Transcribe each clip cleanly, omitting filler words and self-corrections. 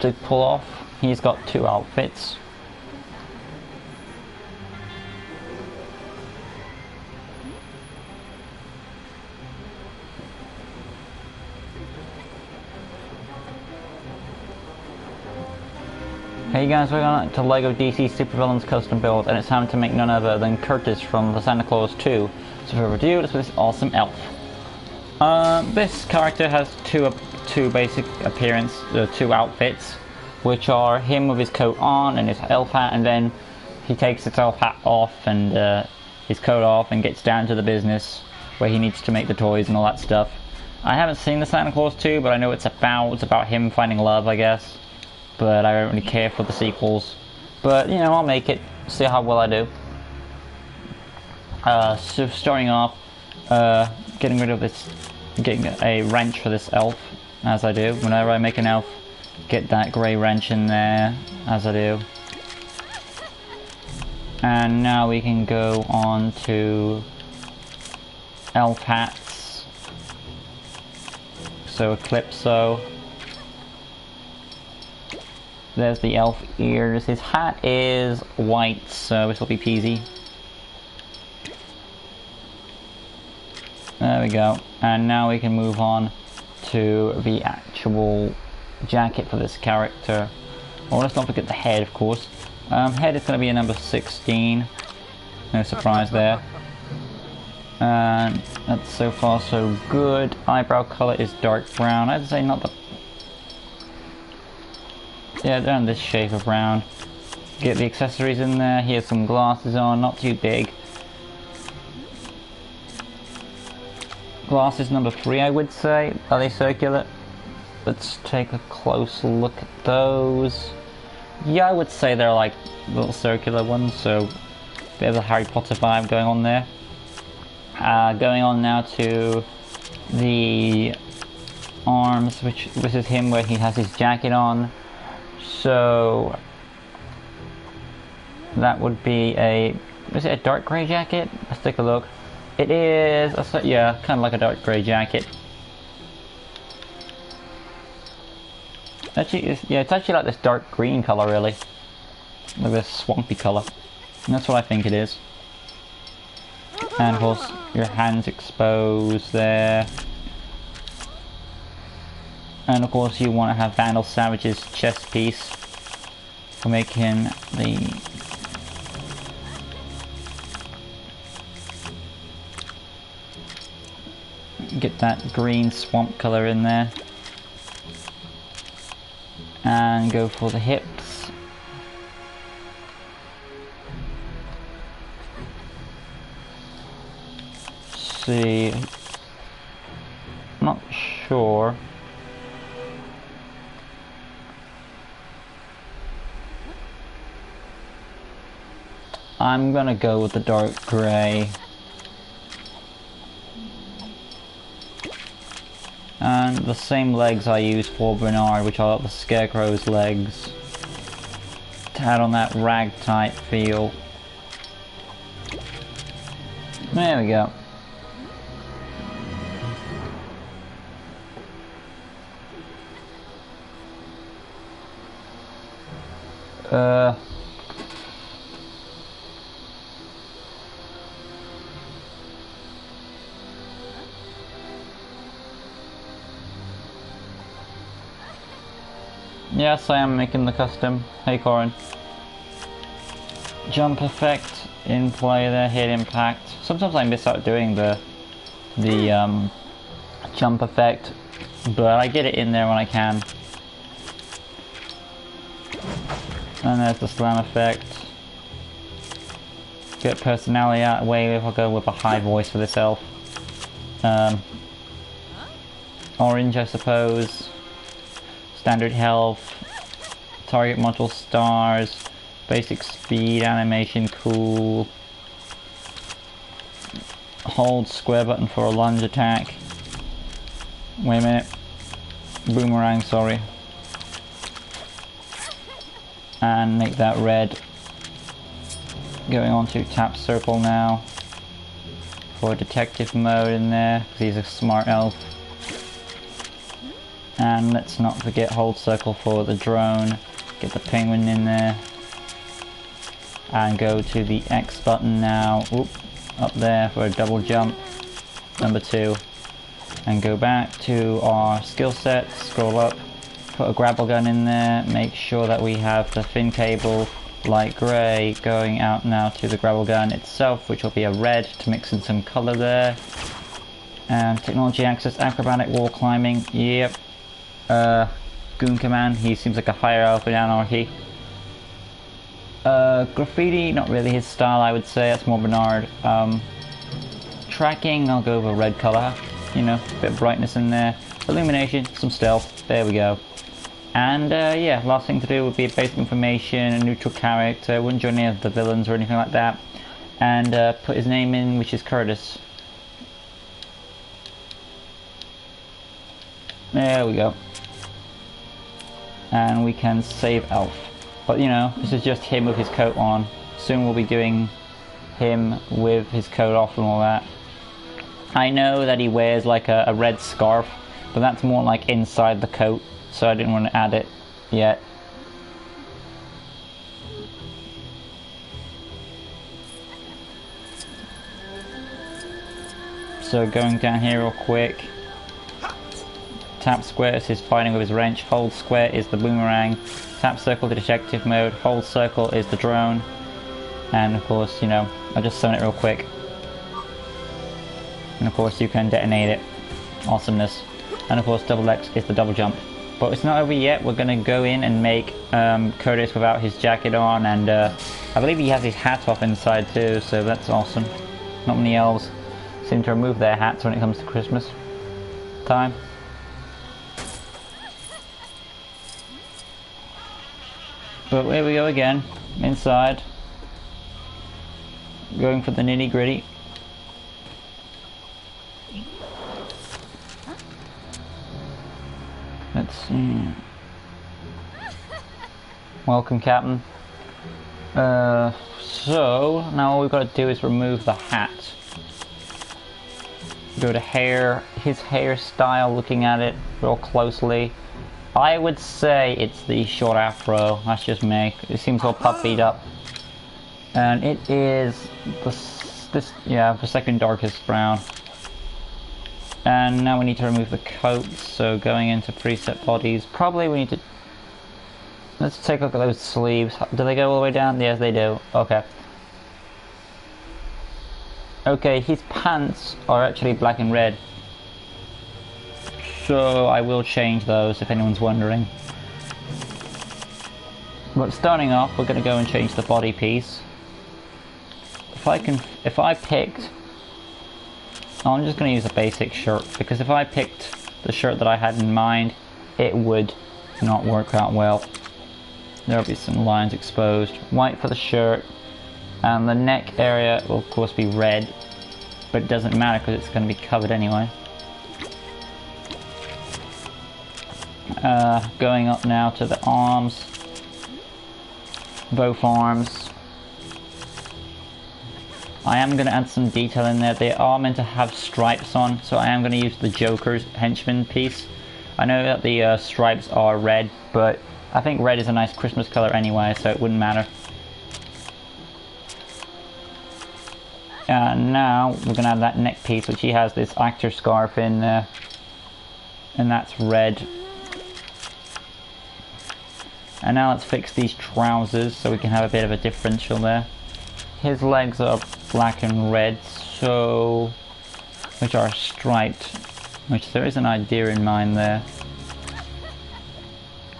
to pull off. He's got 2 outfits. Hey guys, welcome to LEGO DC Supervillains Custom Build, and it's time to make none other than Curtis from the Santa Claus 2. So without ado, let's with this awesome elf. This character has two basic appearance, 2 outfits, which are him with his coat on and his elf hat, and then he takes his elf hat off and his coat off and gets down to the business where he needs to make the toys and all that stuff. I haven't seen the Santa Claus 2, but I know it's about him finding love, I guess. But I don't really care for the sequels. But, you know, I'll make it, see how well I do. So starting off, getting a wrench for this elf, as I do. Whenever I make an elf, get that grey wrench in there, as I do. And now we can go on to elf hats. So Eclipso. There's the elf ears. His hat is white, so this will be peasy. There we go. And now we can move on to the actual jacket for this character. Oh, let's not forget the head, of course. Head is going to be a number 16. No surprise there. And that's so far so good. Eyebrow color is dark brown. I'd say not the... Yeah, they're in this shape of brown. Get the accessories in there. He has some glasses on, not too big. Glasses number 3, I would say. Are they circular? Let's take a close look at those. Yeah, I would say they're like little circular ones, so there's a Harry Potter vibe going on there. Going on now to the arms, which this is him where he has his jacket on. So that would be is it a dark grey jacket? Let's take a look. It is, yeah, kind of like a dark grey jacket. Actually, yeah, it's actually like this dark green colour, really. Like this swampy colour. And that's what I think it is. And of course, your hands exposed there. And of course you want to have Vandal Savage's chest piece for making the... Get that green swamp colour in there. And go for the hips. See... Not sure. I'm gonna go with the dark grey. And the same legs I use for Bernard, which are the Scarecrow's legs. To add on that rag type feel. There we go. Yes, I am making the custom. Hey, Corin. Jump effect in play there, hit impact. Sometimes I miss out doing the jump effect, but I get it in there when I can. And there's the slam effect. Get personality out of the way if I go with a high voice for this elf. Orange, I suppose. Standard health, target module stars, basic speed, animation cool, hold square button for a lunge attack, wait a minute, boomerang, sorry, and make that red. Going on to tap circle now, for detective mode in there, because he's a smart elf. And let's not forget hold circle for the drone. Get the penguin in there. And go to the X button now. Oop, up there for a double jump. Number 2. And go back to our skill set. Scroll up. Put a grapple gun in there. Make sure that we have the fin cable light grey going out now to the grapple gun itself, which will be a red to mix in some colour there. And technology access, acrobatic wall climbing. Yep. Goon Command, he seems like a higher elf in anarchy. Graffiti, not really his style, I would say. That's more Bernard. Tracking, I'll go with a red colour. You know, a bit of brightness in there. Illumination, some stealth. There we go. And yeah, last thing to do would be basic information, a neutral character. Wouldn't join any of the villains or anything like that. And put his name in, which is Curtis. There we go. And we can save Elf. But you know, this is just him with his coat on. Soon we'll be doing him with his coat off and all that. I know that he wears like a red scarf, but that's more like inside the coat, so I didn't want to add it yet. So going down here real quick. Tap square is his fighting with his wrench, hold square is the boomerang, tap circle the detective mode, hold circle is the drone, and of course, you know, I'll just summon it real quick. And of course you can detonate it. Awesomeness. And of course double X is the double jump. But it's not over yet, we're going to go in and make Curtis without his jacket on, and I believe he has his hat off inside too, so that's awesome. Not many elves seem to remove their hats when it comes to Christmas time. But here we go again, inside, going for the nitty gritty. Let's see. Welcome, Captain. So now all we've got to do is remove the hat. Go to hair, his hairstyle, looking at it real closely. I would say it's the short afro, that's just me. It seems all puppied up. And it is the second darkest brown. And now we need to remove the coat, so going into preset bodies, probably we need to... Let's take a look at those sleeves. Do they go all the way down? Yes, they do. Okay. Okay, his pants are actually black and red. So I will change those if anyone's wondering. But starting off, we're going to go and change the body piece. If I picked... I'm just going to use a basic shirt, because if I picked the shirt that I had in mind, it would not work out well. There'll be some lines exposed. White for the shirt, and the neck area will of course be red, but it doesn't matter because it's going to be covered anyway. Going up now to the arms, both arms. I am going to add some detail in there. They are meant to have stripes on, so I am going to use the Joker's henchman piece. I know that the stripes are red, but I think red is a nice Christmas color anyway, so it wouldn't matter. And now we're going to add that neck piece, which he has this actor scarf in there, and that's red. And now let's fix these trousers so we can have a bit of a differential there. His legs are black and red, so which are striped, which there is an idea in mind there.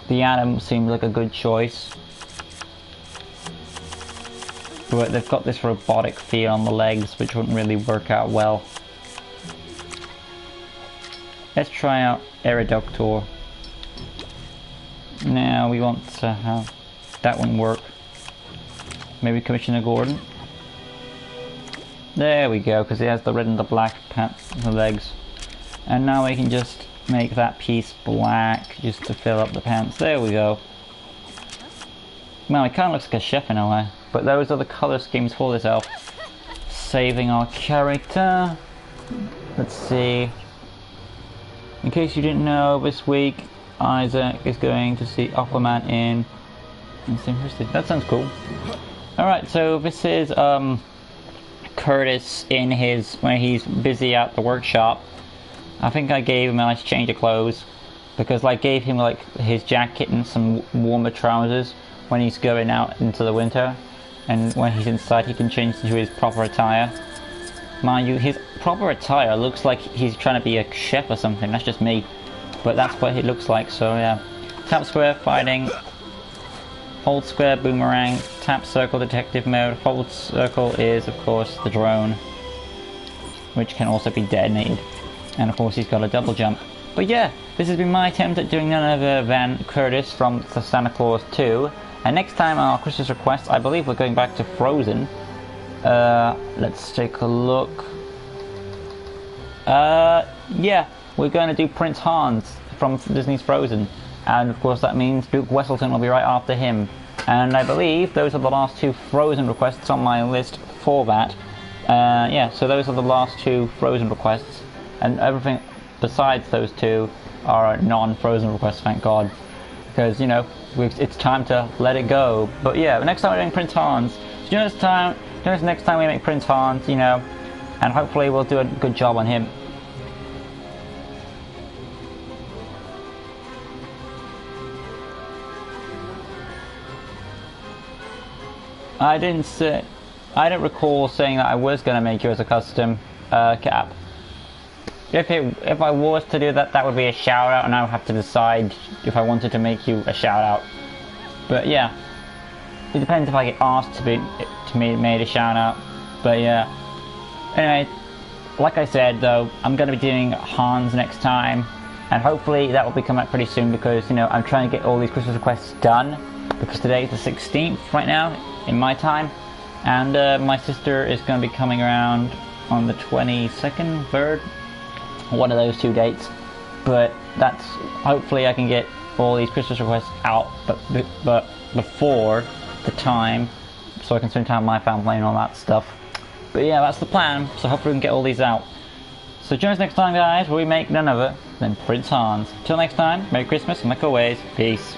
The Atom seems like a good choice, but they've got this robotic feel on the legs, which wouldn't really work out well. Let's try out Aerodoctor. Now we want to have that one work. Maybe Commissioner Gordon. There we go, because he has the red and the black pants on the legs. And now we can just make that piece black just to fill up the pants. There we go. Well, it kind of looks like a chef in a way. But those are the color schemes for this elf. Saving our character. Let's see. In case you didn't know, this week Isaac is going to see Aquaman in Simplicity. That sounds cool. Alright, so this is Curtis in his when he's busy at the workshop. I think I gave him a nice change of clothes because I gave him like his jacket and some warmer trousers when he's going out into the winter, and when he's inside he can change into his proper attire. Mind you, his proper attire looks like he's trying to be a chef or something. That's just me, but that's what it looks like. So yeah, tap square fighting, hold square boomerang, tap circle detective mode. Hold circle is of course the drone, which can also be detonated, and of course he's got a double jump. But yeah, this has been my attempt at doing none other than Curtis from the Santa Claus 2. And next time on our Christmas request, I believe we're going back to Frozen. Let's take a look. Yeah, we're going to do Prince Hans from Disney's Frozen. And of course that means Duke Wesselton will be right after him. And I believe those are the last 2 Frozen requests on my list for that. Yeah, so those are the last 2 Frozen requests. And everything besides those 2 are non-Frozen requests, thank God. Because, you know, it's time to let it go. But yeah, next time we're doing Prince Hans. So join us next time we make Prince Hans, you know. And hopefully we'll do a good job on him. I didn't recall saying that I was going to make you as a custom cap. If I was to do that, that would be a shout out, and I would have to decide if I wanted to make you a shout out. But yeah, it depends if I get asked to be made a shout out. But yeah, anyway, like I said though, I'm going to be doing Hans next time, and hopefully that will be coming out pretty soon because, you know, I'm trying to get all these Christmas requests done because today is the 16th right now in my time, and my sister is going to be coming around on the 22nd, 3rd, one of those 2 dates. But that's, hopefully I can get all these Christmas requests out but before the time, so I can spend time with my family and all that stuff. But yeah, that's the plan, so hopefully we can get all these out. So join us next time guys, where we make none other than Prince Hans. Till next time, Merry Christmas, and like always, peace.